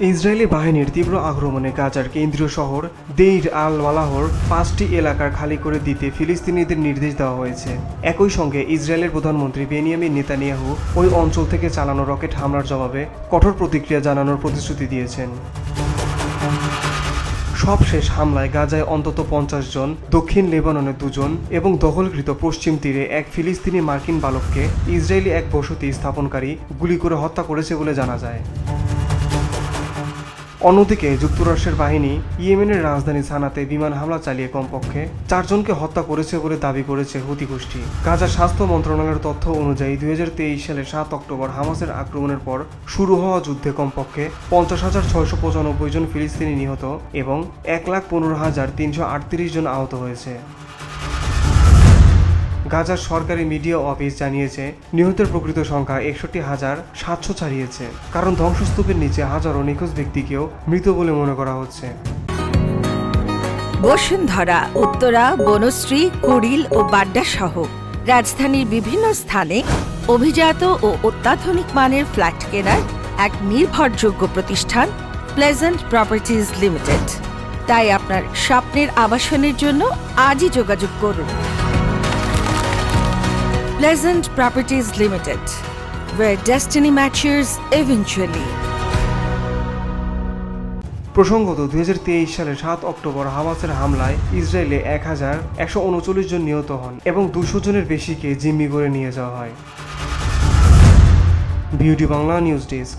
Israeli বাহিনীর তীব্র আক্রমণে গাজার কেন্দ্রীয় শহর দেইর আল বালাহর 5টি এলাকা খালি করে দিতে ফিলিস্তিনিদের নির্দেশ দেওয়া হয়েছে। একই সঙ্গে ইসরায়েলের প্রধানমন্ত্রী বেনিয়ামিন নেতানিয়াহু ওই অঞ্চল থেকে চালানো রকেট হামলার জবাবে কঠোর প্রতিক্রিয়া জানানোর প্রতিশ্রুতি দিয়েছেন। সবশেষ হামলায় গাজায় অন্তত 50 জন, দক্ষিণ লেবাননে 2 জন এবং দখলকৃত পশ্চিম তীরে এক ফিলিস্তিনি মার্কিন বালককে ইসরায়েলি এক বসতি স্থাপনকারী গুলি করে হত্যা করেছে বলে জানা যায়। অন্যদিকে যুক্তরাষ্ট্রের বাহিনী ইয়েমেনের রাজধানী সানাতে বিমান হামলা চালিয়ে কমপক্ষে 4 জনকে হত্যা করেছে বলে দাবি করেছে হুতি গোষ্ঠী। গাজার স্বাস্থ্য মন্ত্রণালয়ের তথ্য অনুযায়ী 2023 সালের 7 অক্টোবর হামাসের আক্রমণের পর শুরু হওয়া যুদ্ধে কমপক্ষে 50,695 জন ফিলিস্তিনি নিহত এবং 1,15,338 জন আহত হয়েছে। গাজার সরকারি মিডিয়া অফিস জানিয়েছে নিহতের প্রকৃত সংখ্যা 61,700 ছাড়িয়েছে, কারণ ধ্বংসস্তূপের নিচে হাজারো নিখোঁজ ব্যক্তিকেও মৃত বলে মনে করা হচ্ছে। বসুন্ধরা, উত্তরা, বনশ্রী, কুড়িল ও বাড্ডা সহ রাজধানীর বিভিন্ন স্থানে অভিজাত ও অত্যাধুনিক মানের ফ্ল্যাট কেনার এক নির্ভরযোগ্য প্রতিষ্ঠান প্লেজেন্ট প্রপার্টিজ লিমিটেড। তাই আপনার স্বপ্নের আবাসনের জন্য আজই যোগাযোগ করুন। Pleasant Properties Limited, where destiny matches eventually. প্রসঙ্গত 2023 সালের 7 অক্টোবর হামাসের হামলায় ইসরায়েলে 1,139 জন নিহত হন এবং 200 জনের বেশিকে জিম্মি করে নিয়ে যাওয়া হয়। Beauty Bangla news desk.